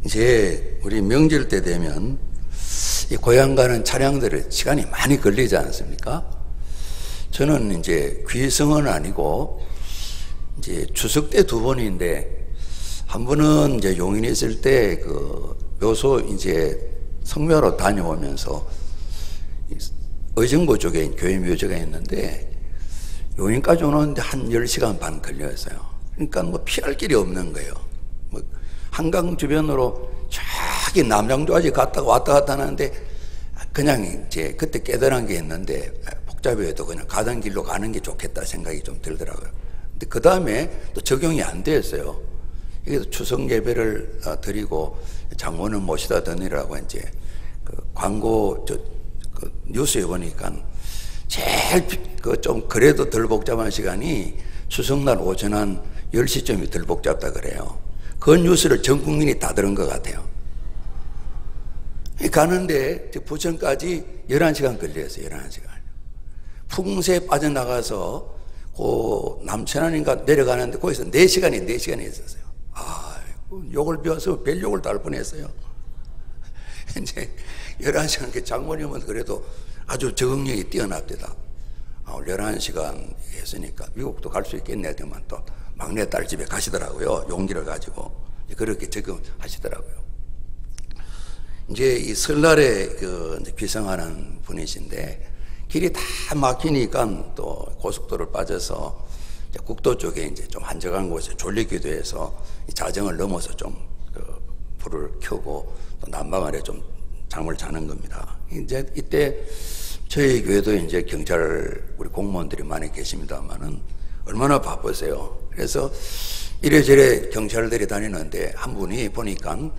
이제 우리 명절 때 되면 이 고향 가는 차량들은 시간이 많이 걸리지 않습니까? 저는 이제 귀성은 아니고 이제 추석 때 2번인데 한 번은 이제 용인에 있을 때 그 묘소 이제 성묘로 다녀오면서 의정부 쪽에 교회 묘지가 있는데 용인까지 오는데 한 10시간 반 걸렸어요. 그러니까 뭐 피할 길이 없는 거예요. 뭐 한강 주변으로 저기 남양주까지 갔다가 왔다 갔다 하는데 그냥 이제 그때 깨달은 게 있는데 복잡해도 그냥 가던 길로 가는 게 좋겠다 생각이 좀 들더라고요. 근데 그 다음에 또 적용이 안 됐어요. 이게 추석 예배를 드리고 장모는 모시다 드니라고 이제 그 광고 그 뉴스에 보니까 제일 좀 그래도 덜 복잡한 시간이 추석날 오전 한 10시쯤이 덜 복잡다 그래요. 그 뉴스를 전 국민이 다 들은 것 같아요. 가는데 부천까지 11시간 걸렸어요. 11시간. 풍세에 빠져나가서 그 남천안인가 내려가는데 거기서 4시간이 있었어요. 욕을 배워서 벨욕을 달 뻔했어요. 이제 11시간 장모님은 그래도 아주 적응력이 뛰어납니다. 11시간 했으니까 미국도 갈 수 있겠네 하더만 또 막내 딸 집에 가시더라고요. 용기를 가지고 그렇게 적응하시더라고요. 이제 이 설날에 귀성하는 분이신데 길이 다 막히니까 또 고속도로를 빠져서 국도 쪽에 이제 좀 한적한 곳에 졸리기도 해서 자정을 넘어서 좀 불을 켜고 또 난방 아래 좀 잠을 자는 겁니다. 이제 이때 저희 교회도 이제 경찰 우리 공무원들이 많이 계십니다만은 얼마나 바쁘세요. 그래서 이래저래 경찰들이 다니는데 한 분이 보니까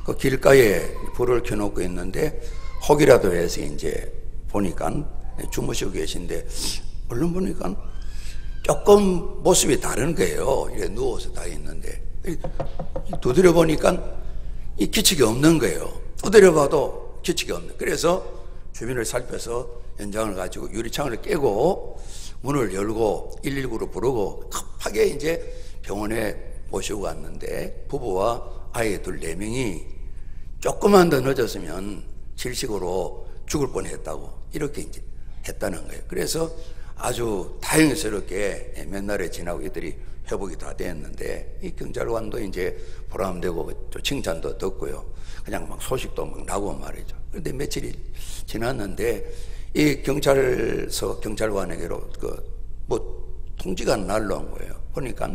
그 길가에 불을 켜놓고 있는데 혹이라도 해서 이제 보니까 주무시고 계신데 얼른 보니까 조금 모습이 다른 거예요. 이렇게 누워서 다 있는데 두드려 보니까 이 기척이 없는 거예요. 두드려 봐도 기척이 없는. 그래서 주민을 살펴서 현장을 가지고 유리창을 깨고 문을 열고 119로 부르고 급하게 이제 병원에 모시고 갔는데 부부와 아이들 4명이 조금만 더 늦었으면 질식으로 죽을 뻔했다고 이렇게 이제 했다는 거예요. 그래서 아주 다행스럽게 몇 날이 지나고 이들이 회복이 다 됐는데 이 경찰관도 이제 보람되고 또 칭찬도 듣고요. 그냥 막 소식도 막 나고 말이죠. 그런데 며칠이 지났는데 이 경찰관에게로 뭐 통지가 날라온 거예요. 보니까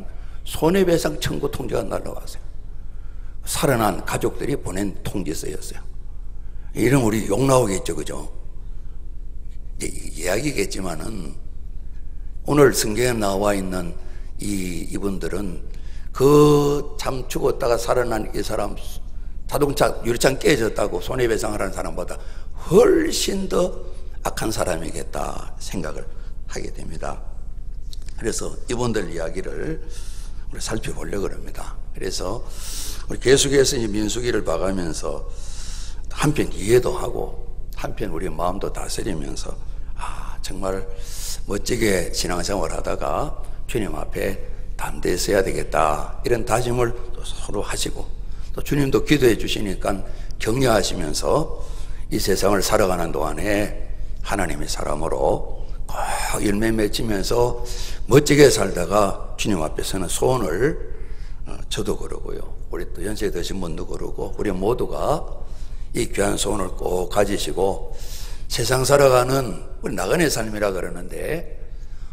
손해배상 청구 통지가 날라왔어요. 살아난 가족들이 보낸 통지서였어요. 이런 우리 욕 나오겠죠, 그죠? 이야기겠지만은 오늘 성경에 나와 있는 이분들은 그 참 죽었다가 살아난 이 사람 자동차 유리창 깨졌다고 손해배상하라는 사람보다 훨씬 더 악한 사람이겠다 생각을 하게 됩니다. 그래서 이분들 이야기를 우리 살펴보려고 합니다. 그래서 우리 계속해서 이 민수기를 봐가면서 한편 이해도 하고 한편 우리 마음도 다스리면서 정말 멋지게 신앙생활 하다가 주님 앞에 담대히 서야 되겠다 이런 다짐을 또 서로 하시고 또 주님도 기도해 주시니까 격려하시면서 이 세상을 살아가는 동안에 하나님의 사람으로 꼭 열매 맺히면서 멋지게 살다가 주님 앞에 서는 소원을 저도 그러고요. 우리 또 연세 드신 분도 그러고 우리 모두가 이 귀한 소원을 꼭 가지시고 세상 살아가는 우리 나그네 삶이라 그러는데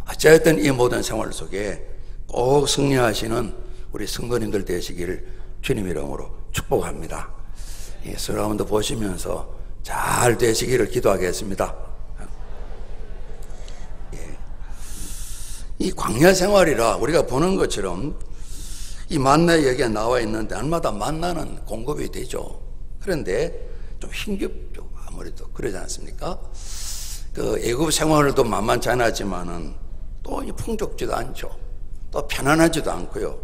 어쨌든 이 모든 생활 속에 꼭 승리하시는 우리 성도님들 되시기를 주님 이름으로 축복합니다. 서로 한번 보시면서 잘 되시기를 기도하겠습니다. 이 광야 생활이라 우리가 보는 것처럼 이 만나 여기에 나와 있는데 날마다 만나는 공급이 되죠. 그런데 좀 힘겹죠. 아무래도 그러지 않습니까? 그 애굽 생활도 만만치 않았지만은 또 풍족지도 않죠. 또 편안하지도 않고요.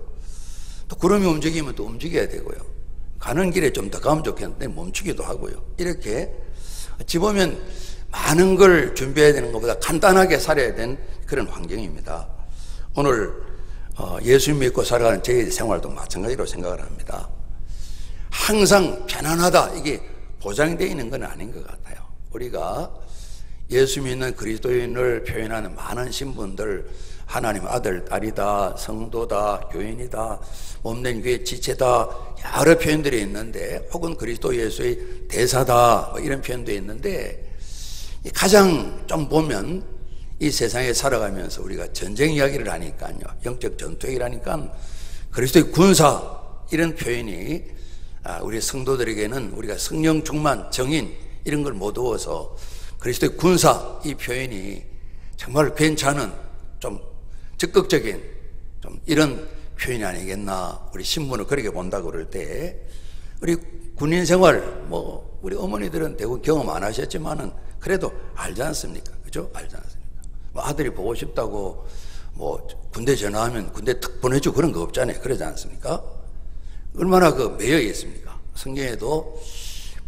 또 구름이 움직이면 또 움직여야 되고요. 가는 길에 좀 더 가면 좋겠는데 멈추기도 하고요. 이렇게 어찌 보면 많은 걸 준비해야 되는 것보다 간단하게 살아야 되는 그런 환경입니다. 오늘 예수 믿고 살아가는 저희 생활도 마찬가지로 생각을 합니다. 항상 편안하다 이게 보장되어 있는 건 아닌 것 같아요. 우리가 예수 믿는 그리스도인을 표현하는 많은 신분들, 하나님 아들, 딸이다, 성도다, 교인이다, 몸된 교회 지체다, 여러 표현들이 있는데, 혹은 그리스도 예수의 대사다, 뭐 이런 표현도 있는데, 가장 좀 보면 이 세상에 살아가면서 우리가 전쟁 이야기를 하니까요, 영적 전투를 하니까 그리스도의 군사 이런 표현이 우리 성도들에게는 우리가 성령 충만, 정인 이런 걸 못 얻어서 그리스도의 군사 이 표현이 정말 괜찮은 좀 적극적인 좀 이런 표현이 아니겠나. 우리 신문을 그렇게 본다고 그럴 때 우리 군인 생활 뭐 우리 어머니들은 대부분 경험 안 하셨지만은 그래도 알지 않습니까? 그죠? 알지 않습니까? 뭐 아들이 보고 싶다고 뭐 군대 전화하면 군대 특 보내주고 그런 거 없잖아요. 그러지 않습니까? 얼마나 그 매여 있습니까? 성경에도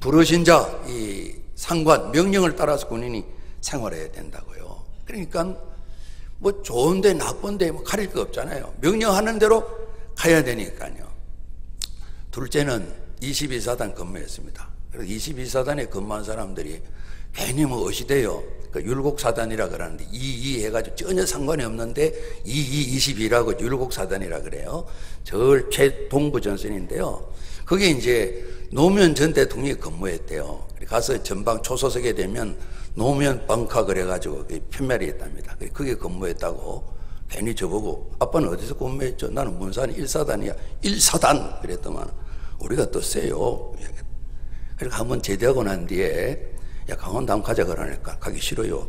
부르신 자, 이 상관, 명령을 따라서 군인이 생활해야 된다고요. 그러니까 뭐 좋은데 나쁜데 뭐 가릴 거 없잖아요. 명령하는 대로 가야 되니까요. 둘째는 22사단 근무했습니다. 그래서 22사단에 근무한 사람들이 괜히 뭐 어시대요. 그 율곡사단이라 그러는데 22 해가지고 전혀 상관이 없는데 22라고 율곡사단이라 그래요. 저 최동부 전선인데요. 그게 이제 노무현 전 대통령이 근무했대요. 가서 전방 초소속에 되면 노무현 벙커 그래가지고 편멸이 있답니다. 그게 근무했다고 괜히 저보고 아빠는 어디서 근무했죠? 나는 문산 1사단이야. 1사단 그랬더만 우리가 또 세요. 그래서 한번 제대하고 난 뒤에 야 강원도 한번 가자 그러니까 가기 싫어요.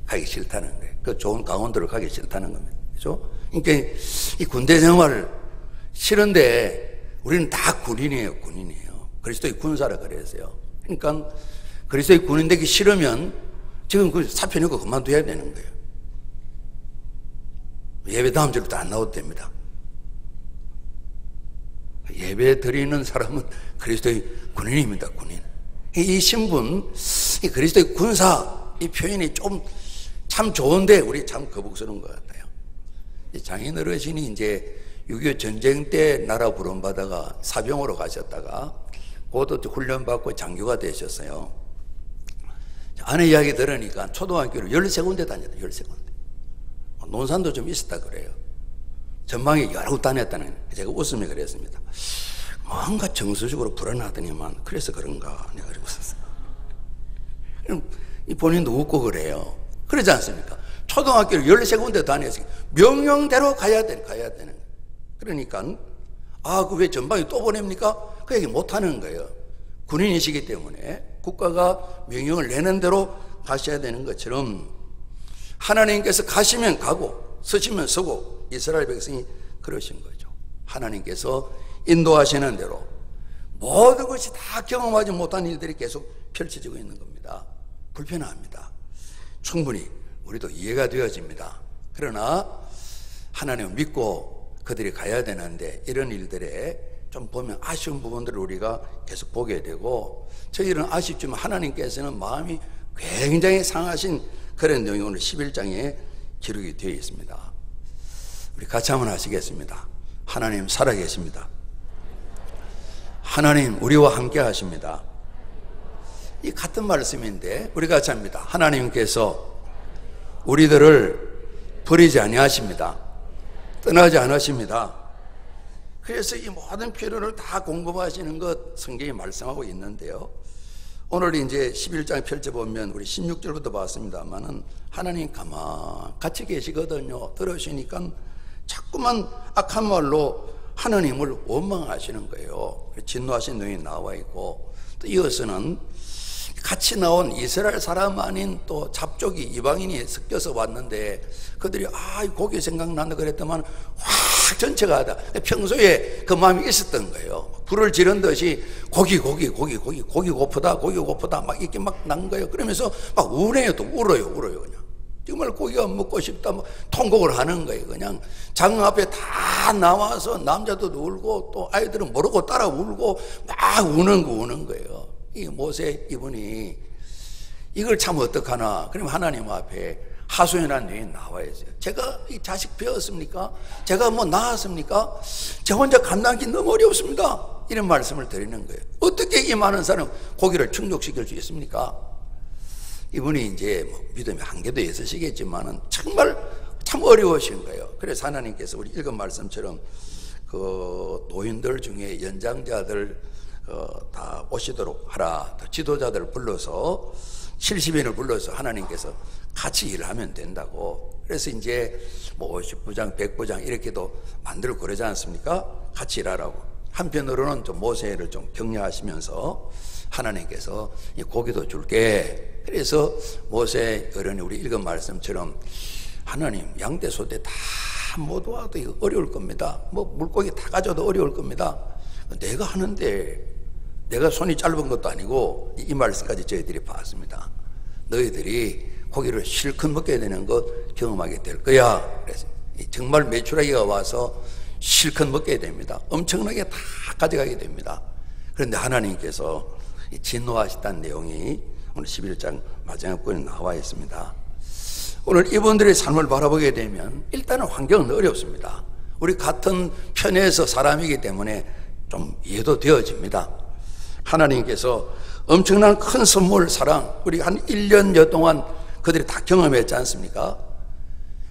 가기 싫다는 거예요. 그 좋은 강원도를 가기 싫다는 겁니다. 그죠? 그러니까 이 군대 생활 싫은데 우리는 다 군인이에요. 군인이에요. 그리스도의 군사라 그랬어요. 그러니까 그리스도의 군인 되기 싫으면 지금 그 사표 내고 그만둬야 되는 거예요. 예배 다음 주부터 안 나와도 됩니다. 예배 드리는 사람은 그리스도의 군인입니다. 군인. 이 신분, 이 그리스도의 군사 이 표현이 좀 참 좋은데 우리 참 거북스러운 것 같아요. 장인 어르신이 이제 6.25 전쟁 때 나라 부름받아가 사병으로 가셨다가 그것도 훈련받고 장교가 되셨어요. 아내 이야기 들으니까 초등학교를 13군데 다녔다. 13군데. 논산도 좀 있었다 그래요. 전방에 여러 곳 다녔다는 거예요. 제가 웃으며 그랬습니다. 뭔가 정서적으로 불안하더니만 그래서 그런가 내가 그러고 있었어요. 본인도 웃고 그래요. 그러지 않습니까? 초등학교를 13군데 다녔으니까 명령대로 가야 되는 거예요. 그러니까 그 왜 전방에 또 보냅니까? 그 얘기 못하는 거예요. 군인이시기 때문에 국가가 명령을 내는 대로 가셔야 되는 것처럼 하나님께서 가시면 가고 서시면 서고 이스라엘 백성이 그러신 거죠. 하나님께서 인도하시는 대로 모든 것이 다 경험하지 못한 일들이 계속 펼쳐지고 있는 겁니다. 불편합니다. 충분히 우리도 이해가 되어집니다. 그러나 하나님을 믿고 그들이 가야 되는데 이런 일들에 좀 보면 아쉬운 부분들을 우리가 계속 보게 되고 저희는 아쉽지만 하나님께서는 마음이 굉장히 상하신 그런 내용이 오늘 11장에 기록이 되어 있습니다. 우리 같이 한번 하시겠습니다. 하나님 살아계십니다. 하나님 우리와 함께 하십니다. 이 같은 말씀인데 우리 같이 합니다. 하나님께서 우리들을 버리지 아니하십니다. 떠나지 않으십니다. 그래서 이 모든 필요를 다 공급하시는 것 성경이 말씀하고 있는데요. 오늘 이제 11장 펼쳐보면 우리 16절부터 봤습니다만은 하나님 가만 같이 계시거든요. 들으시니까 자꾸만 악한 말로 하나님을 원망하시는 거예요. 진노하신 내용이 나와 있고 또 이어서는 같이 나온 이스라엘 사람 아닌 또 잡족이 이방인이 섞여서 왔는데 그들이 고기 생각난다 그랬더만 확 전체가 하다. 평소에 그 마음이 있었던 거예요. 불을 지른 듯이 고기 고프다 막 이렇게 막 난 거예요. 그러면서 막 우네요. 또 울어요 그냥. 정말 고기가 먹고 싶다 뭐 통곡을 하는 거예요. 그냥 장 앞에 다 나와서 남자도 울고 또 아이들은 모르고 따라 울고 막 우는 거예요. 이 모세 이분이 이걸 참 어떡하나. 그럼 하나님 앞에 하소연한 내용이 나와야죠. 제가 이 자식 배웠습니까? 제가 뭐 낳았습니까? 제 혼자 감당하기 너무 어렵습니다. 이런 말씀을 드리는 거예요. 어떻게 이 많은 사람 고기를 충족시킬 수 있습니까? 이분이 이제 뭐 믿음의 한계도 있으시겠지만은 정말 참 어려우신 거예요. 그래서 하나님께서 우리 읽은 말씀처럼 그 노인들 중에 연장자들 다 오시도록 하라. 지도자들을 불러서 70인을 불러서 하나님께서 같이 일하면 된다고. 그래서 이제 뭐 50부장, 100부장 이렇게도 만들고 그러지 않습니까? 같이 일하라고. 한편으로는 좀 모세를 좀 격려하시면서 하나님께서 이 고기도 줄게. 그래서 모세 어른이 우리 읽은 말씀처럼 하나님 양떼 소떼 다 못 와도 이거 어려울 겁니다. 뭐 물고기 다 가져도 어려울 겁니다. 내가 하는데 내가 손이 짧은 것도 아니고 이 말씀까지 저희들이 봤습니다. 너희들이 고기를 실컷 먹게 되는 것 경험하게 될 거야. 그래서 정말 메추라기가 와서 실컷 먹게 됩니다. 엄청나게 다 가져가게 됩니다. 그런데 하나님께서 진노하셨다는 내용이 오늘 11장 마지막 부분에 나와 있습니다. 오늘 이분들의 삶을 바라보게 되면 일단은 환경은 어렵습니다. 우리 같은 편에서 사람이기 때문에 좀 이해도 되어집니다. 하나님께서 엄청난 큰 선물, 사랑, 우리 한 1년여 동안 그들이 다 경험했지 않습니까?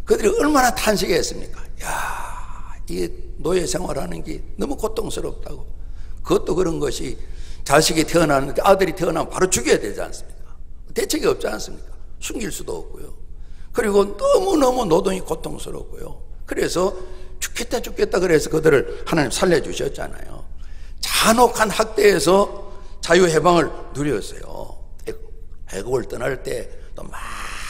그들이 얼마나 탄식했습니까? 야, 이 노예 생활하는 게 너무 고통스럽다고. 그것도 그런 것이 자식이 태어나는데 아들이 태어나면 바로 죽여야 되지 않습니까? 대책이 없지 않습니까? 숨길 수도 없고요. 그리고 너무너무 노동이 고통스럽고요. 그래서 죽겠다 그래서 그들을 하나님 살려주셨잖아요. 잔혹한 학대에서 자유해방을 누렸어요. 애국을 떠날 때 또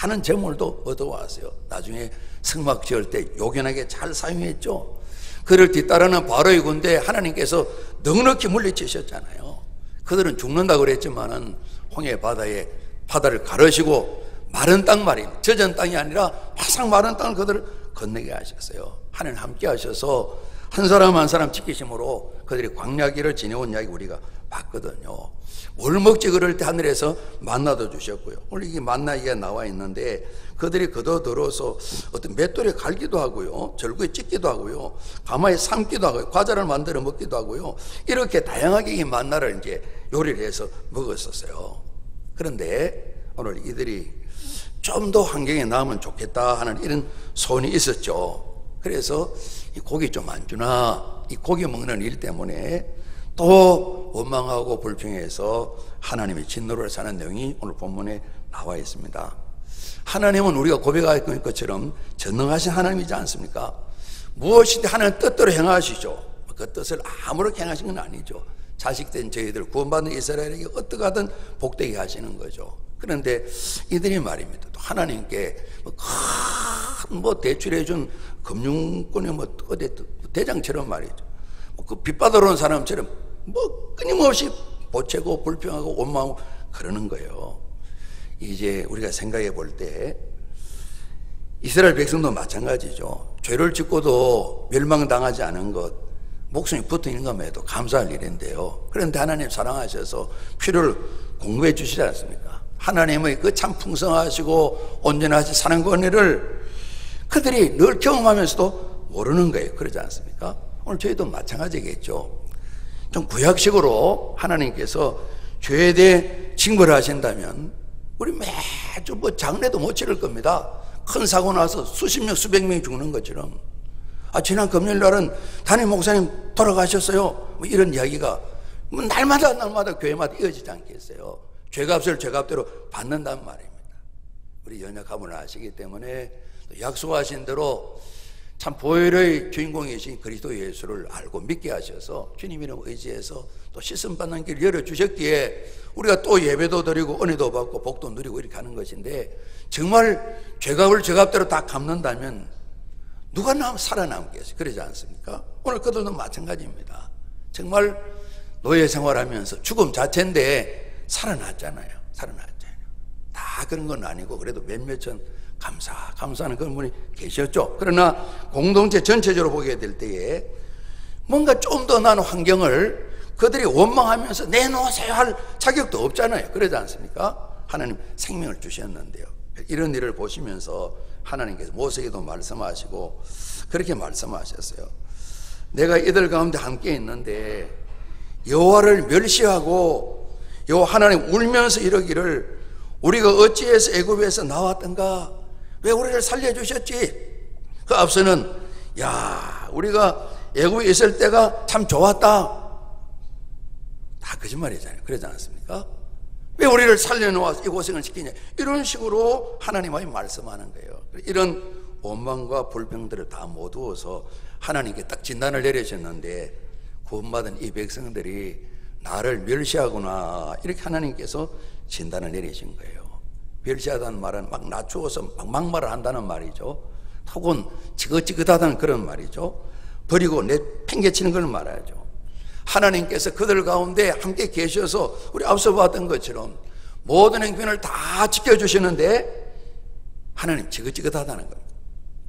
많은 재물도 얻어왔어요. 나중에 성막 지을 때 요긴하게 잘 사용했죠. 그를 뒤따르는 바로의 군대 하나님께서 넉넉히 물리치셨잖아요. 그들은 죽는다고 그랬지만은 홍해 바다에 바다를 가르시고 마른 땅 말입니다. 젖은 땅이 아니라 바싹 마른 땅을 그들을 건너게 하셨어요. 하나님 함께 하셔서 한 사람 한 사람 지키심으로 그들이 광야길을 지내온 이야기 우리가 봤거든요. 뭘 먹지 그럴 때 하늘에서 만나도 주셨고요. 오늘 이게 만나 이야기가 나와 있는데 그들이 거둬들어서 어떤 맷돌에 갈기도 하고요, 절구에 찢기도 하고요, 가마에 삶기도 하고요, 과자를 만들어 먹기도 하고요. 이렇게 다양하게 이 만나를 이제 요리를 해서 먹었었어요. 그런데 오늘 이들이 좀 더 환경에 나으면 좋겠다 하는 이런 소원이 있었죠. 그래서 이 고기 좀 안 주나, 이 고기 먹는 일 때문에 또 원망하고 불평해서 하나님의 진노를 사는 내용이 오늘 본문에 나와 있습니다. 하나님은 우리가 고백할 것처럼 전능하신 하나님이지 않습니까? 무엇이든 하나님 뜻대로 행하시죠. 그 뜻을 아무렇게 행하신 건 아니죠. 자식된 저희들 구원받는 이스라엘에게 어떻게 하든 복되게 하시는 거죠. 그런데 이들이 말입니다. 또 하나님께 큰 대출해준 금융권의 어디 대장처럼 말이죠. 그 빚받으러 온 사람처럼 끊임없이 보채고 불평하고 원망하고 그러는 거예요. 이제 우리가 생각해 볼 때 이스라엘 백성도 마찬가지죠. 죄를 짓고도 멸망당하지 않은 것, 목숨이 붙어 있는 것만 해도 감사할 일인데요. 그런데 하나님 사랑하셔서 필요를 공급해 주시지 않습니까? 하나님의 그 참 풍성하시고 온전하신 사랑과 은혜를 그들이 늘 경험하면서도 모르는 거예요. 그러지 않습니까? 오늘 저희도 마찬가지겠죠. 좀 구약식으로 하나님께서 죄에 대해 징벌을 하신다면 우리 매주 장례도 못 치를 겁니다. 큰 사고 나서 수십 명 수백 명이 죽는 것처럼, 지난 금요일 날은 담임 목사님 돌아가셨어요, 이런 이야기가 날마다 교회마다 이어지지 않겠어요. 죄값을 죄값대로 받는단 말입니다. 우리 연약함을 아시기 때문에 약속하신 대로 참 보혈의 주인공이신 그리스도 예수를 알고 믿게 하셔서 주님 이름 의지해서 또 씻음받는 길을 열어주셨기에 우리가 또 예배도 드리고 은혜도 받고 복도 누리고 이렇게 하는 것인데, 정말 죄값을 죄값대로 다 갚는다면 누가 살아남겠어요? 그러지 않습니까? 오늘 그들도 마찬가지입니다. 정말 노예 생활하면서 죽음 자체인데 살아났잖아요. 다 그런 건 아니고 그래도 몇몇은 감사하는 그런 분이 계셨죠. 그러나 공동체 전체적으로 보게 될 때에 뭔가 좀 더 나은 환경을 그들이 원망하면서 내놓으세요 할 자격도 없잖아요. 그러지 않습니까? 하나님 생명을 주셨는데요. 이런 일을 보시면서 하나님께서 모세에게도 말씀하시고 그렇게 말씀하셨어요. 내가 이들 가운데 함께 있는데 여호와를 멸시하고 여호와 하나님 울면서 이러기를 우리가 어찌해서 애굽에서 나왔던가? 왜 우리를 살려주셨지? 그 앞서는 야 우리가 애굽에 있을 때가 참 좋았다. 다 거짓말이잖아요. 그러지 않습니까? 왜 우리를 살려놓아서 이 고생을 시키냐? 이런 식으로 하나님이 말씀하는 거예요. 이런 원망과 불평들을 다 모두어서 하나님께 딱 진단을 내리셨는데 구원받은 이 백성들이 나를 멸시하구나 이렇게 하나님께서 진단을 내리신 거예요. 멸시하다는 말은 막 낮추어서 막 막말을 한다는 말이죠. 혹은 지긋지긋하다는 그런 말이죠. 버리고 팽개치는 걸 말하죠. 하나님께서 그들 가운데 함께 계셔서 우리 앞서 봤던 것처럼 모든 행편을 다 지켜주시는데 하나님 지긋지긋하다는 겁니다.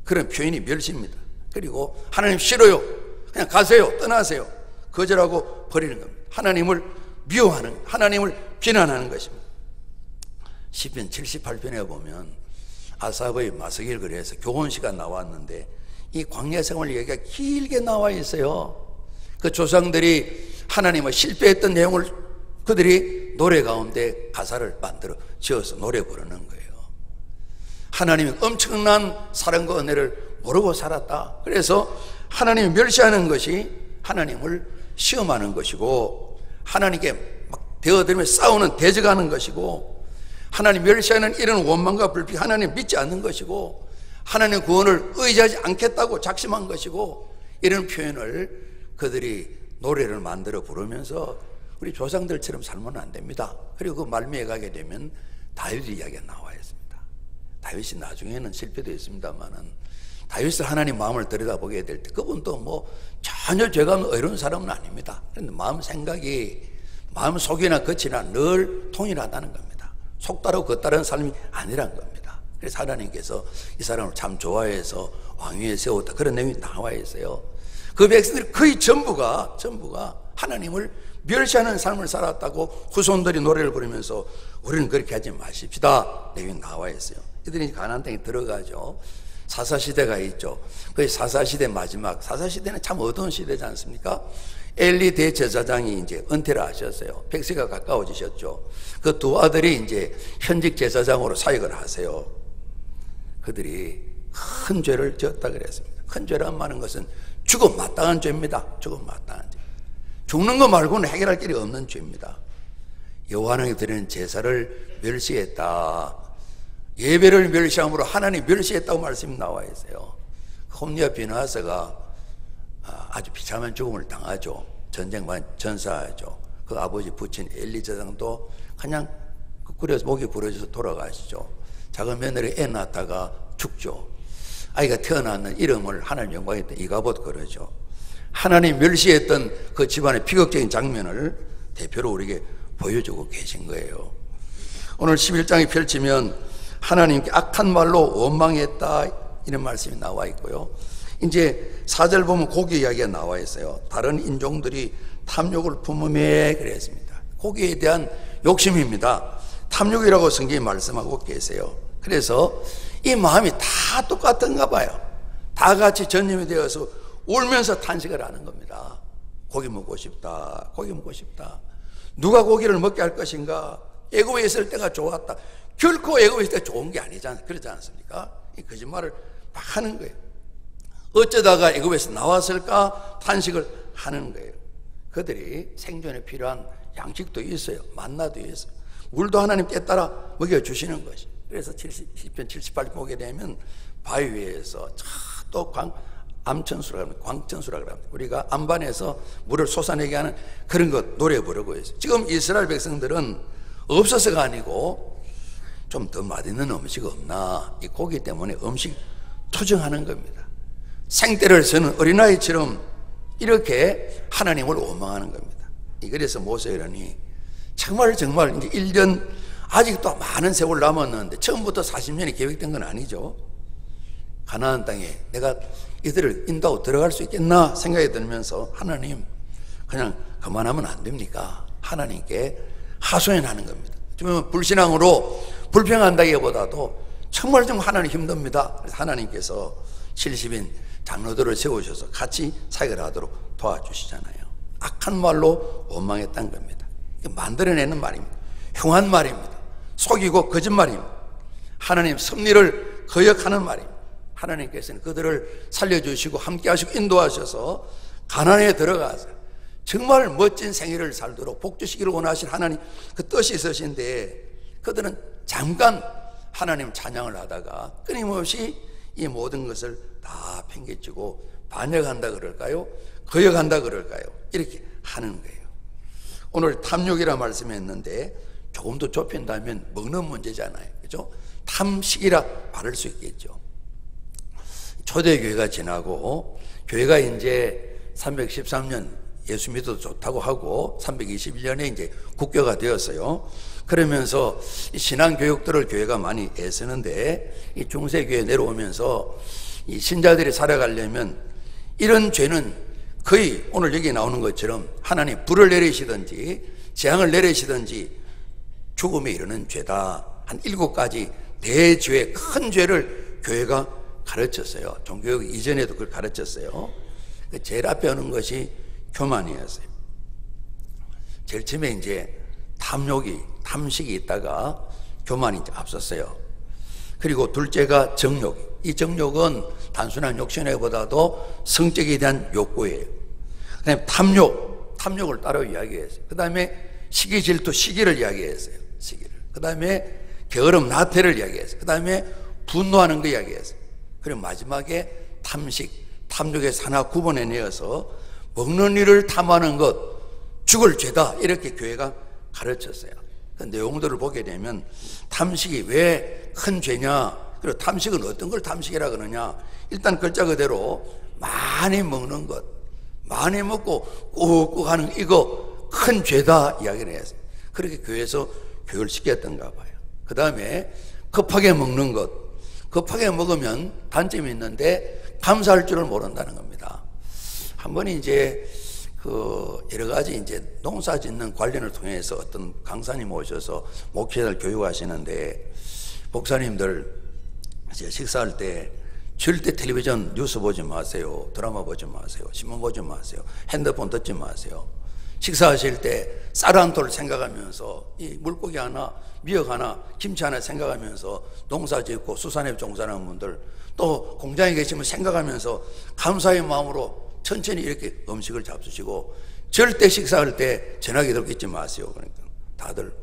그런 표현이 멸시입니다. 그리고 하나님 싫어요. 그냥 가세요. 떠나세요. 거절하고 버리는 겁니다. 하나님을 미워하는, 하나님을 비난하는 것입니다. 시편 78편에 보면 아삽의 마스길 글에서 교훈시가 나왔는데 이 광야 생활 얘기가 길게 나와 있어요. 그 조상들이 하나님을 실패했던 내용을 그들이 노래 가운데 가사를 만들어 지어서 노래 부르는 거예요. 하나님의 엄청난 사랑과 은혜를 모르고 살았다. 그래서 하나님을 멸시하는 것이 하나님을 시험하는 것이고 하나님께 막 대어들며 싸우는 대적하는 것이고 하나님 멸시하는 이런 원망과 불평 하나님 믿지 않는 것이고 하나님의 구원을 의지하지 않겠다고 작심한 것이고 이런 표현을 그들이 노래를 만들어 부르면서 우리 조상들처럼 살면 안 됩니다. 그리고 그 말미에 가게 되면 다윗 이야기가 나와 있습니다. 다윗이 나중에는 실패도 했습니다만은 다윗을 하나님 마음을 들여다보게 될 때 그분도 뭐 전혀 죄가 없는 어려운 사람은 아닙니다. 그런데 마음 생각이 마음 속이나 겉이나 늘 통일하다는 겁니다. 속다르고 겉다른 삶이 아니란 겁니다. 그래서 하나님께서 이 사람을 참 좋아해서 왕위에 세웠다 그런 내용이 나와 있어요. 그 백성들이 거의 전부가 하나님을 멸시하는 삶을 살았다고 후손들이 노래를 부르면서 우리는 그렇게 하지 마십시다 내용이 나와 있어요. 이들이 가나안 땅에 들어가죠. 사사시대가 있죠. 그 사사시대 마지막, 사사시대는 참 어두운 시대지 않습니까? 엘리 대제사장이 이제 은퇴를 하셨어요. 백세가 가까워지셨죠. 그 두 아들이 이제 현직 제사장으로 사역을 하세요. 그들이 큰 죄를 지었다 그랬습니다. 큰 죄란 말은 것은 죽음 마땅한 죄입니다. 죽음 마땅한 죄. 죽는 거 말고는 해결할 길이 없는 죄입니다. 여호와 하나님께 드리는 제사를 멸시했다. 예배를 멸시함으로 하나님 멸시했다고 말씀이 나와 있어요. 홈리아 비나하스가 아주 비참한 죽음을 당하죠. 전쟁만 전사하죠. 그 아버지 부친 엘리 제사장도 그냥 끓여서 목이 부러져서 돌아가시죠. 작은 며느리 애 낳다가 죽죠. 아이가 태어났는 이름을 하나님 영광했던 이가봇 그러죠. 하나님 멸시했던 그 집안의 비극적인 장면을 대표로 우리에게 보여주고 계신 거예요. 오늘 11장에 펼치면 하나님께 악한 말로 원망했다 이런 말씀이 나와 있고요. 이제 4절 보면 고기 이야기가 나와 있어요. 다른 인종들이 탐욕을 품음에 그랬습니다. 고기에 대한 욕심입니다. 탐욕이라고 성경이 말씀하고 계세요. 그래서 이 마음이 다 똑같은가 봐요. 다 같이 전념이 되어서 울면서 탄식을 하는 겁니다. 고기 먹고 싶다. 고기 먹고 싶다. 누가 고기를 먹게 할 것인가? 애굽에 있을 때가 좋았다. 결코 애굽에 있을 때 좋은 게 아니잖아요. 그렇지 않습니까? 이 거짓말을 막 하는 거예요. 어쩌다가 애굽에서 나왔을까? 탄식을 하는 거예요. 그들이 생존에 필요한 양식도 있어요. 만나도 있어요. 물도 하나님 깨따라 먹여주시는 것이. 그래서 10편 78편 보게 되면 바위 위에서 또 암천수라고 합니다. 광천수라고 합니다. 우리가 안반에서 물을 솟아내게 하는 그런 것 노래 부르고 있어요. 지금 이스라엘 백성들은 없어서가 아니고 좀 더 맛있는 음식 없나? 이 고기 때문에 음식 투정하는 겁니다. 생떼를 서는 어린아이처럼 이렇게 하나님을 원망하는 겁니다. 그래서 모세라니 정말 이제 1년 아직도 많은 세월 남았는데 처음부터 40년이 계획된 건 아니죠. 가나안 땅에 내가 이들을 인도하고 들어갈 수 있겠나 생각이 들면서 하나님 그냥 그만하면 안 됩니까? 하나님께 하소연하는 겁니다. 좀 불신앙으로 불평한다기보다도 정말 좀 하나님 힘듭니다. 그래서 하나님께서 70인 장로들을 세우셔서 같이 사역을 하도록 도와주시잖아요. 악한 말로 원망했다는 겁니다. 만들어내는 말입니다. 흉한 말입니다. 속이고 거짓말입니다. 하나님 섭리를 거역하는 말입니다. 하나님께서는 그들을 살려주시고 함께 하시고 인도하셔서 가나안에 들어가서 정말 멋진 생애를 살도록 복주시기를 원하신 하나님 그 뜻이 있으신데, 그들은 잠깐 하나님 찬양을 하다가 끊임없이 이 모든 것을 다 팽개치고 반역한다 그럴까요? 거역한다 그럴까요? 이렇게 하는 거예요. 오늘 탐욕이라 말씀했는데 조금 더 좁힌다면 먹는 문제잖아요. 그죠? 탐식이라 말할 수 있겠죠. 초대교회가 지나고 교회가 이제 313년 예수 믿어도 좋다고 하고 321년에 이제 국교가 되었어요. 그러면서 이 신앙교육들을 교회가 많이 애쓰는데, 이 중세교회 내려오면서 이 신자들이 살아가려면 이런 죄는 거의 오늘 여기 나오는 것처럼 하나님 불을 내리시든지 재앙을 내리시든지 죽음에 이르는 죄다. 한 7가지 대죄, 큰 죄를 교회가 가르쳤어요. 종교육 이전에도 그걸 가르쳤어요. 제일 앞에 오는 것이 교만이었어요. 제일 처음에 이제 탐식이 있다가 교만이 이제 앞섰어요. 그리고 둘째가 정욕. 이 정욕은 단순한 욕심보다도 성적에 대한 욕구예요. 그 다음에 탐욕을 따로 이야기했어요. 그 다음에 시기 질투, 시기를 이야기했어요. 시기를. 그 다음에 게으름, 나태를 이야기했어요. 그 다음에 분노하는 거 이야기했어요. 그리고 마지막에 탐욕에서 하나 구분해내어서 먹는 일을 탐하는 것, 죽을 죄다. 이렇게 교회가 가르쳤어요. 그 내용들을 보게 되면 탐식이 왜 큰 죄냐, 그리고 탐식은 어떤 걸 탐식이라 그러냐. 일단 글자 그대로 많이 먹는 것, 많이 먹고 꾹꾹 하는 이거 큰 죄다 이야기를 했어요. 그렇게 교회에서 교육을 시켰던가 봐요. 그 다음에 급하게 먹는 것, 급하게 먹으면 단점이 있는데 감사할 줄을 모른다는 겁니다. 한 번 이제 여러 가지 이제 농사 짓는 관련을 통해서 어떤 강사님 오셔서 목회자를 교육하시는데, 목사님들 이제 식사할 때 절대 텔레비전 뉴스 보지 마세요. 드라마 보지 마세요. 신문 보지 마세요. 핸드폰 듣지 마세요. 식사하실 때 쌀 한 톨 생각하면서 이 물고기 하나, 미역 하나, 김치 하나 생각하면서 농사 짓고 수산업 종사하는 분들, 또 공장에 계시면 생각하면서 감사의 마음으로 천천히 이렇게 음식을 잡수시고, 절대 식사할 때 전화기 들고 있지 마세요. 그러니까 다들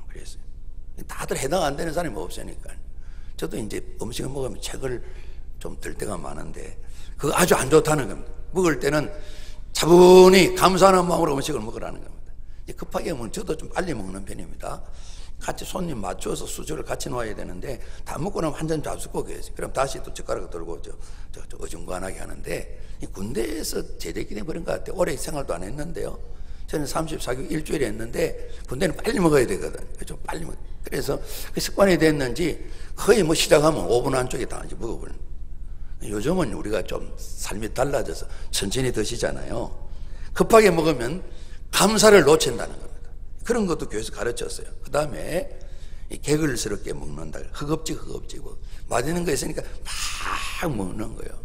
그랬어요. 다들 해당 안 되는 사람이 없으니까. 저도 이제 음식을 먹으면 책을 좀 들 때가 많은데 그거 아주 안 좋다는 겁니다. 먹을 때는 차분히 감사하는 마음으로 음식을 먹으라는 겁니다. 급하게 먹으면 저도 좀 빨리 먹는 편입니다. 같이 손님 맞춰서 수저를 같이 놓아야 되는데 다 먹고 나면 한 잔 잡수고 계세요. 그럼 다시 또 젓가락을 들고 어중간하게 하는데, 이 군대에서 제대기 때문에 그런 것 같아요. 오래 생활도 안 했는데요. 저는 34개월 일주일에 했는데 군대는 빨리 먹어야 되거든요. 그렇죠? 빨리 먹어요. 그래서 그 습관이 됐는지 거의 뭐 시작하면 5분 안쪽에 다 이제 먹어버려요. 요즘은 우리가 좀 삶이 달라져서 천천히 드시잖아요. 급하게 먹으면 감사를 놓친다는 겁니다. 그런 것도 교회에서 가르쳤어요. 그 다음에 개걸스럽게 먹는다. 허겁지겁 맛있는 거 있으니까 막 먹는 거예요.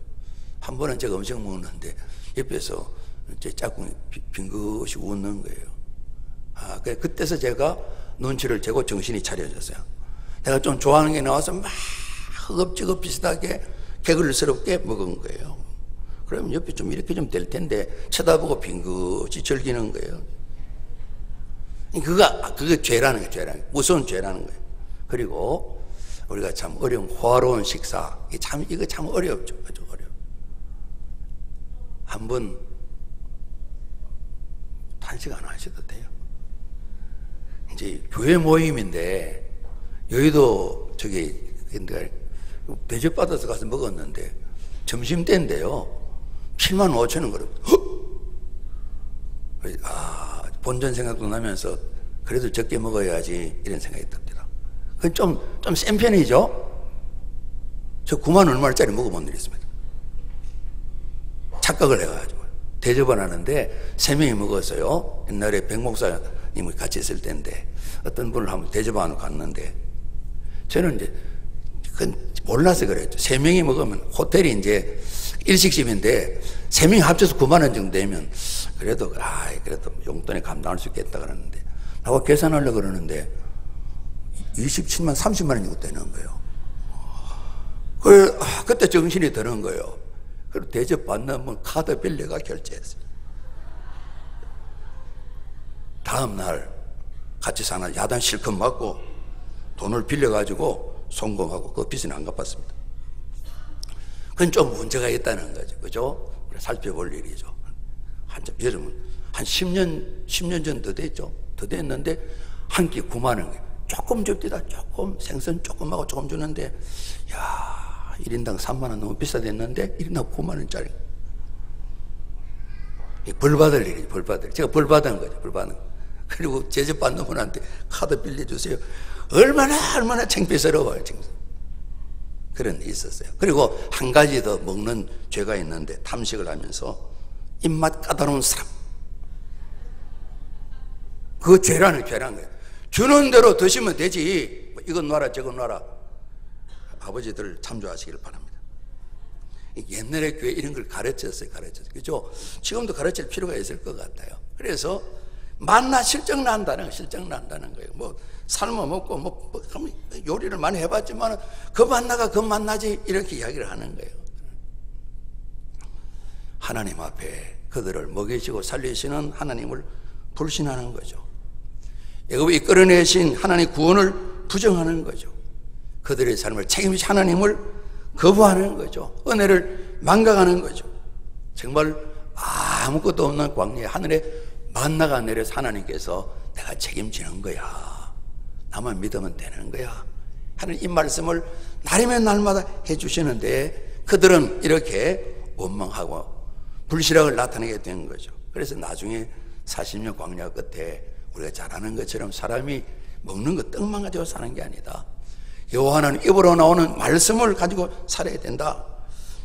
한 번은 제가 음식 먹는데 옆에서 제 짝꿍이 빙긋이 웃는 거예요. 그때서 제가 눈치를 채고 정신이 차려졌어요. 내가 좀 좋아하는 게 나와서 막 허겁지겁 비슷하게 개걸스럽게 먹은 거예요. 그러면 옆에 좀 이렇게 좀 될 텐데 쳐다보고 빙긋이 즐기는 거예요. 그게 죄라는 거예요. 죄라는 거예요. 무서운 죄라는 거예요. 그리고 우리가 참 어려운 호화로운 식사, 이거 참 어렵죠. 아주 어려워. 한번 탄식 안 하셔도 돼요. 이제 교회 모임인데 여의도 대접받아서 가서 먹었는데 점심때인데요. 75,000원 그러고 본전 생각도 나면서 그래도 적게 먹어야지 이런 생각이 듭니다. 그건 좀 센 편이죠. 저 9만 얼마짜리 먹어본 일이 있습니다. 착각을 해가지고 대접을 하는데 3명이 먹었어요. 옛날에 백 목사님이 같이 있을 때인데 어떤 분을 한번 대접하러 갔는데 저는 이제 그건 몰라서 그랬죠. 3명이 먹으면 호텔이 이제 일식집인데 3명이 합쳐서 9만 원 정도 되면 그래도 용돈에 감당할 수 있겠다 그러는데 나하고 계산하려고 그러는데 27만 30만 원 정도 되는 거예요. 그때 정신이 드는 거예요. 그리고 대접 받는 카드 빌려가 결제했어요. 다음날 같이 사는 야단 실컷 맞고 돈을 빌려가지고 송금하고 그 빚은 안 갚았습니다. 그건 좀 문제가 있다는 거죠. 그죠? 우리 살펴볼 일이죠. 여러분, 한 10년 전 더 됐죠. 더 됐는데 한 끼 9만 원. 조금 줍디다. 조금 생선 조금하고 조금 주는데 야 1인당 3만 원 너무 비싸졌는데 1인당 9만 원짜리. 벌 받을 일이죠. 벌 받을. 제가 벌 받은 거죠. 벌 받은 거. 그리고 제재받는 분한테 카드 빌려주세요. 얼마나 창피스러워요. 지금. 그런 일이 있었어요. 그리고 한 가지 더 먹는 죄가 있는데 탐식을 하면서 입맛 까다로운 사람. 그거 죄라는 거예요. 주는 대로 드시면 되지. 이건 놔라 저건 놔라. 아버지들 참조하시길 바랍니다. 옛날에 교회 이런 걸 가르쳤어요. 그죠? 지금도 가르칠 필요가 있을 것 같아요. 그래서 만나 실적 난다는 거예요. 뭐 삶아 먹고 요리를 많이 해봤지만 그 만나지 이렇게 이야기를 하는 거예요. 하나님 앞에 그들을 먹이시고 살리시는 하나님을 불신하는 거죠. 애굽을 이끌어내신 하나님 구원을 부정하는 거죠. 그들의 삶을 책임지신 하나님을 거부하는 거죠. 은혜를 망각하는 거죠. 정말 아무것도 없는 광야에 하늘에 만나가 내려서 하나님께서 내가 책임지는 거야. 나만 믿으면 되는 거야. 하는 이 말씀을 날이면 날마다 해주시는데 그들은 이렇게 원망하고 불신앙을 나타내게 된 거죠. 그래서 나중에 40년 광야 끝에 우리가 잘 아는 것처럼 사람이 먹는 거 떡만 가지고 사는 게 아니다. 여호와는 입으로 나오는 말씀을 가지고 살아야 된다.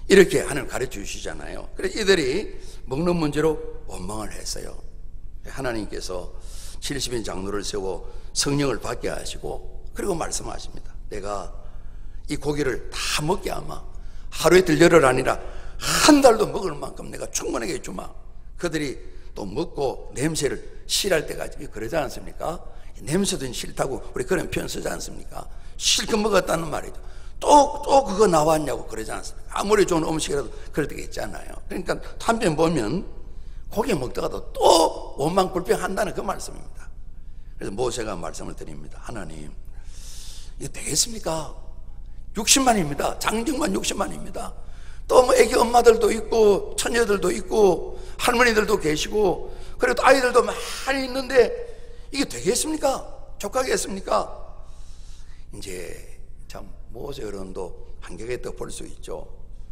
이렇게 하나님 가르쳐 주시잖아요. 그래서 이들이 먹는 문제로 원망을 했어요. 하나님께서 70인 장로를 세우고 성령을 받게 하시고 그리고 말씀하십니다. 내가 이 고기를 다 먹게 하마. 하루 이틀 열흘 아니라 한 달도 먹을 만큼 내가 충분하게 주마. 그들이 또 먹고 냄새를 싫어할 때까지 그러지 않습니까? 냄새도 싫다고 우리 그런 표현 쓰지 않습니까? 실컷 먹었다는 말이죠. 또 그거 나왔냐고 그러지 않습니까? 아무리 좋은 음식이라도 그럴 때가 있잖아요. 그러니까 한편 보면 고기 먹다가도 또 원망 불평한다는 그 말씀입니다. 그래서 모세가 말씀을 드립니다. 하나님, 이거 되겠습니까? 60만입니다. 장정만 60만입니다. 또 뭐 애기 엄마들도 있고 처녀들도 있고 할머니들도 계시고 그래도 아이들도 많이 있는데 이게 되겠습니까? 족하겠습니까? 이제 참 모세 어른도 한계가 있다고 볼 수 있죠.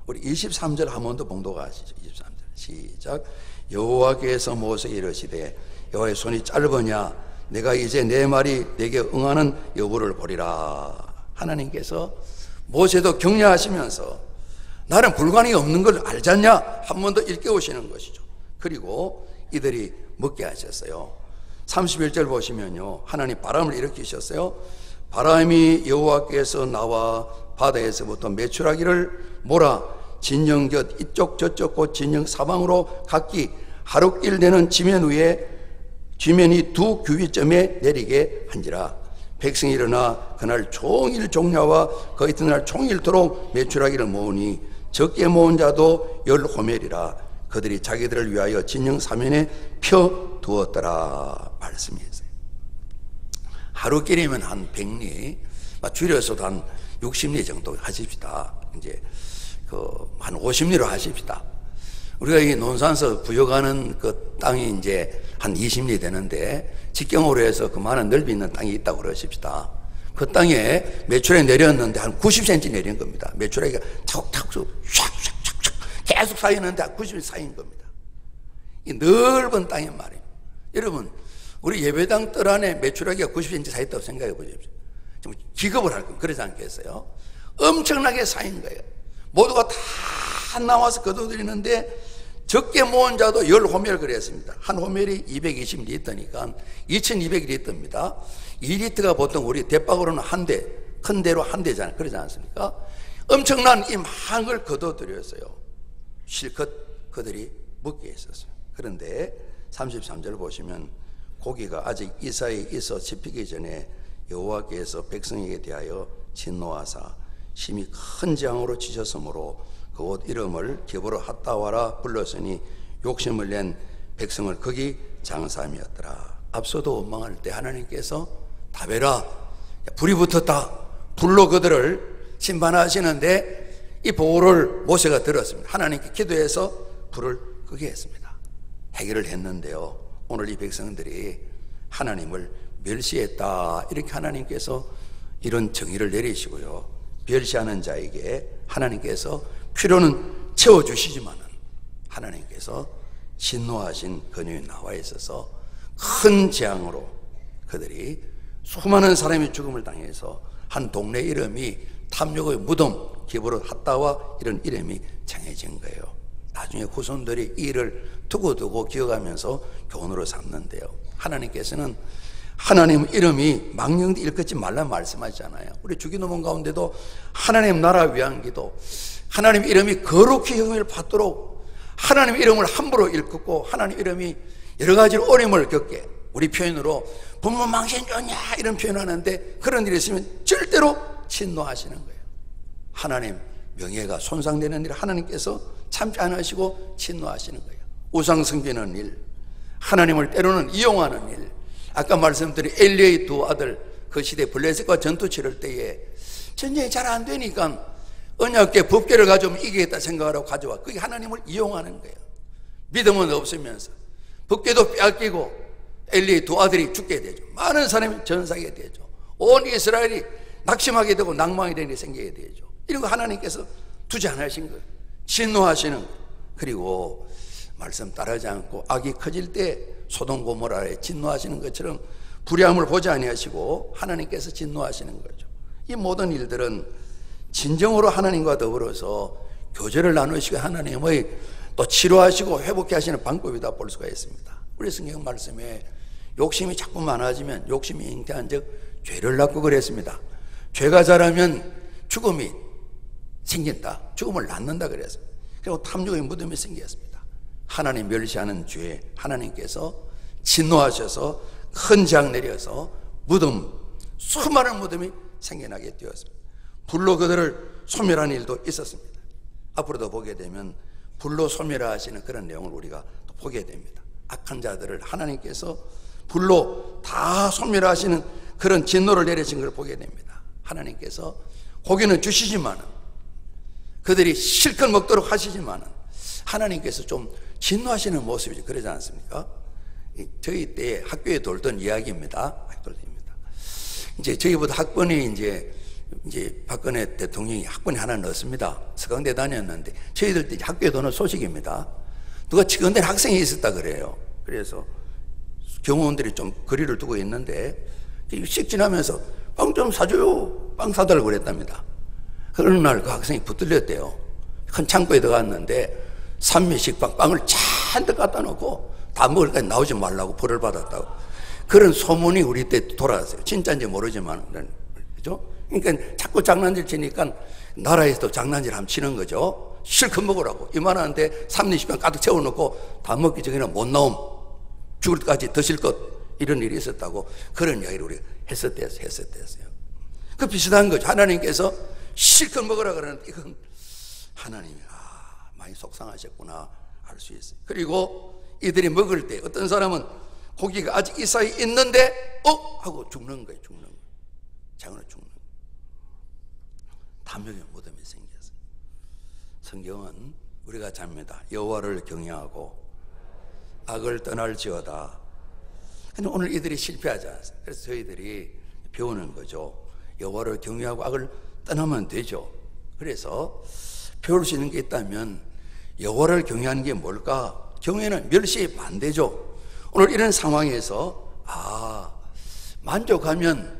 우리 23절 한 번 더 봉독 하시죠. 23절 시작. 여호와께서 모세에게 이르시되 여호와의 손이 짧으냐 내가 이제 내 말이 내게 응하는 여부를 보리라. 하나님께서 모세도 격려하시면서 나는 불가능이 없는 걸 알잖냐 한 번 더 일깨우시는 것이죠. 그리고 이들이 먹게 하셨어요. 31절 보시면요, 하나님 바람을 일으키셨어요. 바람이 여호와께서 나와 바다에서부터 메추라기를 몰아 진영 곁 이쪽 저쪽 곧 진영 사방으로 각기 하루길 되는 지면 위에 지면이 2 규빗점에 내리게 한지라. 백성이 일어나 그날 종일 종야와 그 이튿날 종일토록 메추라기를 모으니 적게 모은 자도 10호멜이라. 그들이 자기들을 위하여 진영 사면에 펴 두었더라. 말씀이었어요. 하루길이면 한 100리, 줄여서도 한 60리 정도 하십시다. 이제 한 50리로 하십시다. 우리가 이 논산서 부여가는 그 땅이 이제 한 20리 되는데 직경으로 해서 그 많은 넓이 있는 땅이 있다고 그러십시다. 그 땅에 메추라기 내렸는데 한 90cm 내린 겁니다. 메추라기가 탁탁 샥샥샥 계속 쌓이는데 한 90cm 쌓인 겁니다. 이 넓은 땅이 말이에요. 여러분, 우리 예배당 뜰 안에 메추라기가 90cm 쌓였다고 생각해 보십시오. 좀 기겁을 할 겁니다. 그러지 않겠어요? 엄청나게 쌓인 거예요. 모두가 다 나와서 거둬들이는데 적게 모은 자도 10호멜 그랬습니다. 한 호멜이 220리터니까 2200리터입니다. 2리터가 보통 우리 대박으로는 한 대, 큰 대로 한 대잖아요. 그러지 않습니까? 엄청난 이 많은 걸 거둬들였어요. 실컷 그들이 먹게 했었어요. 그런데 33절 보시면 고기가 아직 이 사이에 있어 집히기 전에 여호와께서 백성에게 대하여 진노하사 심히 큰 재앙으로 치셨으므로 그 옷 이름을 기브로 핫다와라 불렀으니 욕심을 낸 백성을 거기 장사함이었더라. 앞서도 원망할 때 하나님께서 다베라, 불이 붙었다, 불로 그들을 심판하시는데 이 보호를 모세가 들었습니다. 하나님께 기도해서 불을 끄게 했습니다. 해결을 했는데요, 오늘 이 백성들이 하나님을 멸시했다, 이렇게 하나님께서 이런 정의를 내리시고요, 멸시하는 자에게 하나님께서 필요는 채워주시지만은 하나님께서 진노하신 근육이 나와 있어서 큰 재앙으로 그들이 수많은 사람이 죽음을 당해서 한 동네 이름이 탐욕의 무덤, 기브롯 핫다와 이런 이름이 정해진 거예요. 나중에 후손들이 이 일을 두고두고 기억하면서 교훈으로 삼는데요, 하나님께서는 하나님 이름이 망령되이 일컫지 말라 말씀하시잖아요. 우리 주기도문 가운데도 하나님 나라 위한 기도, 하나님 이름이 거룩히 형을 받도록 하나님 이름을 함부로 일컫고 하나님 이름이 여러 가지 어려움을 겪게, 우리 표현으로 부모 망신 좋냐 이런 표현하는데 그런 일이 있으면 절대로 진노하시는 거예요. 하나님 명예가 손상되는 일 하나님께서 참지 않으시고 진노하시는 거예요. 우상 섬기는 일, 하나님을 때로는 이용하는 일, 아까 말씀드린 엘리의 두 아들, 그 시대 블레셋과 전투 치를 때에 전쟁이 잘 안 되니까 언약궤 법궤를 가져오면 이기겠다 생각하라고 가져와. 그게 하나님을 이용하는 거예요. 믿음은 없으면서 법궤도 빼앗기고 엘리의 두 아들이 죽게 되죠. 많은 사람이 전사하게 되죠. 온 이스라엘이 낙심하게 되고 낭망이 되는 일이 생기게 되죠. 이런 거 하나님께서 두지 않으신 거예요. 진노하시는 거예요. 그리고 말씀 따르지 않고 악이 커질 때 소돔 고모라에 진노하시는 것처럼 불의함을 보지 아니하시고 하나님께서 진노하시는 거죠. 이 모든 일들은 진정으로 하나님과 더불어서 교제를 나누시고 하나님의 또 치료하시고 회복해 하시는 방법이다 볼 수가 있습니다. 우리 성경 말씀에 욕심이 자꾸 많아지면 욕심이 잉태한 즉 죄를 낳고 그랬습니다. 죄가 자라면 죽음이 생긴다, 죽음을 낳는다 그랬어요. 그리고 탐욕의 무덤이 생겼습니다. 하나님 멸시하는 죄, 하나님께서 진노하셔서 큰 재앙 내려서 무덤, 수많은 무덤이 생겨나게 되었습니다. 불로 그들을 소멸하는 일도 있었습니다. 앞으로도 보게 되면 불로 소멸하시는 그런 내용을 우리가 또 보게 됩니다. 악한 자들을 하나님께서 불로 다 소멸하시는 그런 진노를 내리신 걸 보게 됩니다. 하나님께서 고기는 주시지만은, 그들이 실컷 먹도록 하시지만은 하나님께서 좀 진노하시는 모습이죠. 그러지 않습니까? 저희 때 학교에 돌던 이야기입니다. 이제 저희보다 학번이 이제 박근혜 대통령이 학번이 하나 넣었습니다. 서강대 다녔는데 저희들 때 학교에 도는 소식입니다. 누가 치근된 학생이 있었다 그래요. 그래서 경호원들이 좀 거리를 두고 있는데 씩 지나면서 빵 좀 사줘요, 빵 사달라고 그랬답니다. 어느 날 그 학생이 붙들렸대요. 큰 창고에 들어갔는데 삼미식빵, 빵을 잔뜩 갖다 놓고 다 먹을까지 나오지 말라고 벌을 받았다고. 그런 소문이 우리 때 돌아왔어요. 진짜인지 모르지만, 그죠? 그러니까 자꾸 장난질 치니까 나라에서도 장난질 함 치는 거죠. 실컷 먹으라고. 이만한데 삼미식빵 가득 채워놓고 다 먹기 전에는 못 나옴, 죽을 때까지 드실 것, 이런 일이 있었다고 그런 이야기를 우리가 했었대요. 그 비슷한 거죠. 하나님께서 실컷 먹으라 그러는데 이건 하나님이 많이 속상하셨구나 알 수 있어요. 그리고 이들이 먹을 때 어떤 사람은 고기가 아직 이 사이에 있는데 하고 죽는 거예요. 죽는 거예요. 장으로 죽는 거예요. 탐욕의 무덤이 생겼어요. 성경은 우리가 잡니다. 여호와를 경외하고 악을 떠날지어다. 근데 오늘 이들이 실패하지 않았어요. 그래서 저희들이 배우는 거죠. 여호와를 경외하고 악을 떠나면 되죠. 그래서 배울 수 있는 게 있다면 여호와를 경외하는 게 뭘까? 경외는 멸시의 반대죠. 오늘 이런 상황에서 만족하면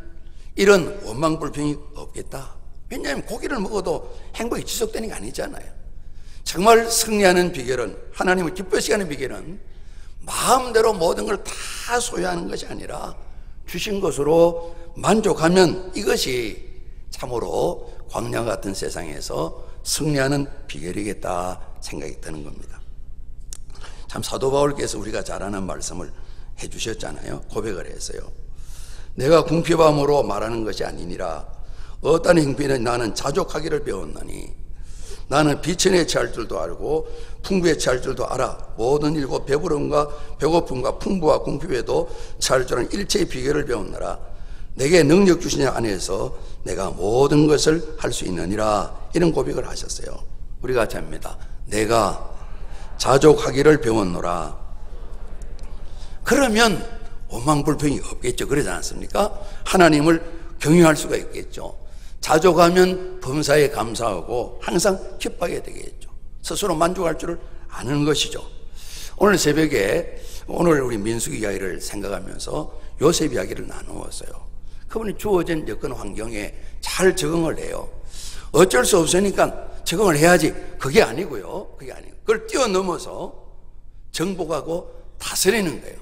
이런 원망불평이 없겠다. 왜냐하면 고기를 먹어도 행복이 지속되는 게 아니잖아요. 정말 승리하는 비결은, 하나님을 기뻐하시게 하는 비결은 마음대로 모든 걸 다 소유하는 것이 아니라 주신 것으로 만족하면 이것이 참으로 광야 같은 세상에서 승리하는 비결이겠다, 생각이 드는 겁니다. 참 사도 바울께서 우리가 잘 아는 말씀을 해주셨잖아요. 고백을 했어요. 내가 궁핍함으로 말하는 것이 아니니라. 어떤 행편은 나는 자족하기를 배웠나니 나는 비천에 처할 줄도 알고 풍부에 처할 줄도 알아. 모든 일과 배부름과 배고픔과 풍부와 궁핍에도 처할 줄 아는 일체의 비결을 배웠노라. 내게 능력 주신 자 안에서 내가 모든 것을 할 수 있느니라. 이런 고백을 하셨어요. 우리 같이 합니다. 내가 자족하기를 배웠노라. 그러면 원망불평이 없겠죠. 그러지 않습니까? 하나님을 경외할 수가 있겠죠. 자족하면 범사에 감사하고 항상 기뻐하게 되겠죠. 스스로 만족할 줄을 아는 것이죠. 오늘 새벽에 오늘 우리 민수기 이야기를 생각하면서 요셉 이야기를 나누었어요. 그분이 주어진 여건 환경에 잘 적응을 해요. 어쩔 수 없으니까 적응을 해야지. 그게 아니고요. 그걸 뛰어넘어서 정복하고 다스리는 거예요.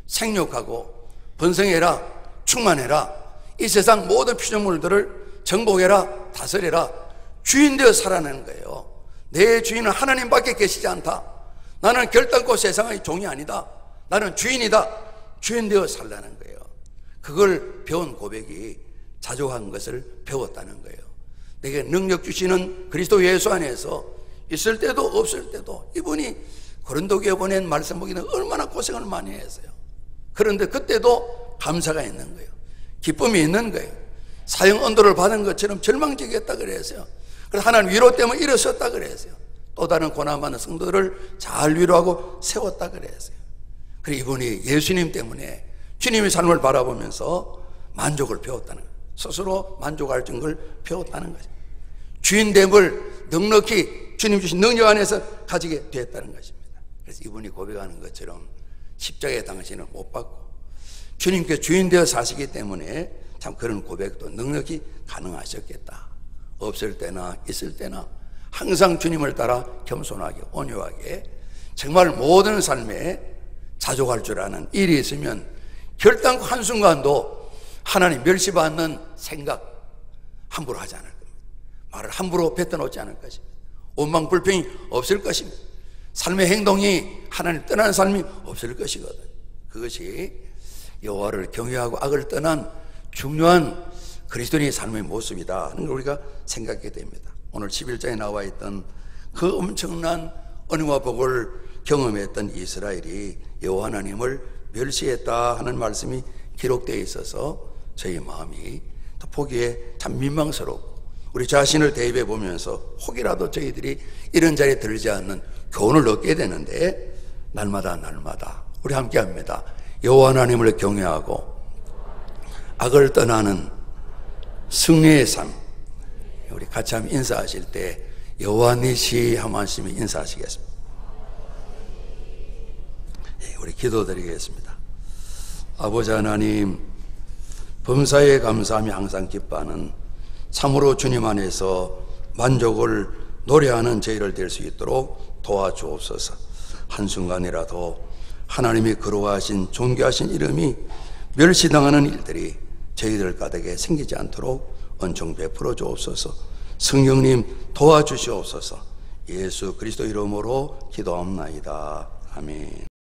생육하고 번성해라, 충만해라. 이 세상 모든 피조물들을 정복해라, 다스려라. 주인 되어 살아내는 거예요. 내 주인은 하나님밖에 계시지 않다. 나는 결단코 세상의 종이 아니다. 나는 주인이다. 주인 되어 살라는 거예요. 그걸 배운 고백이 자족한 것을 배웠다는 거예요. 내게 능력 주시는 그리스도 예수 안에서 있을 때도 없을 때도 이분이 고린도교에 보낸 말씀 보기는 얼마나 고생을 많이 했어요. 그런데 그때도 감사가 있는 거예요. 기쁨이 있는 거예요. 사형 언도를 받은 것처럼 절망적이었다 그랬어요. 그래서 하나님 위로 때문에 일어섰다 그랬어요. 또 다른 고난 받는 성도들을 잘 위로하고 세웠다 그랬어요. 그리고 이분이 예수님 때문에 주님의 삶을 바라보면서 만족을 배웠다는 거예요. 스스로 만족할 걸 배웠다는 거죠. 주인됨을 넉넉히 주님 주신 능력 안에서 가지게 되었다는 것입니다. 그래서 이분이 고백하는 것처럼 십자가의 당신을 못 받고 주님께 주인 되어 사시기 때문에 참 그런 고백도 넉넉히 가능하셨겠다. 없을 때나 있을 때나 항상 주님을 따라 겸손하게 온유하게 정말 모든 삶에 자족할 줄 아는 일이 있으면 결단코 한순간도 하나님 멸시받는 생각 함부로 하지 않을 겁니다. 말을 함부로 뱉어놓지 않을 것입니다. 원망불평이 없을 것입니다. 삶의 행동이 하나님 떠나는 삶이 없을 것이거든. 그것이 여호와를 경외하고 악을 떠난 중요한 그리스도인의 삶의 모습이다 하는 걸 우리가 생각하게 됩니다. 오늘 11장에 나와 있던 그 엄청난 은혜와 복을 경험했던 이스라엘이 여호와 하나님을 멸시했다 하는 말씀이 기록되어 있어서 저희 마음이 또 보기에 참 민망스럽고 우리 자신을 대입해 보면서 혹이라도 저희들이 이런 자리에 들지 않는 교훈을 얻게 되는데 날마다 우리 함께 합니다. 여호와 하나님을 경외하고 악을 떠나는 승리의 삶. 우리 같이 한번 인사하실 때 여호와 니시 한번 하시면 인사하시겠습니다. 우리 기도드리겠습니다. 아버지 하나님, 범사에 감사하며 항상 기뻐하는 참으로 주님 안에서 만족을 노래하는 저희를 될 수 있도록 도와주옵소서. 한순간이라도 하나님이 거룩하신 존귀하신 이름이 멸시당하는 일들이 저희들 가득에 생기지 않도록 은총 베풀어 주옵소서. 성령님 도와주시옵소서. 예수 그리스도 이름으로 기도합나이다. 아멘.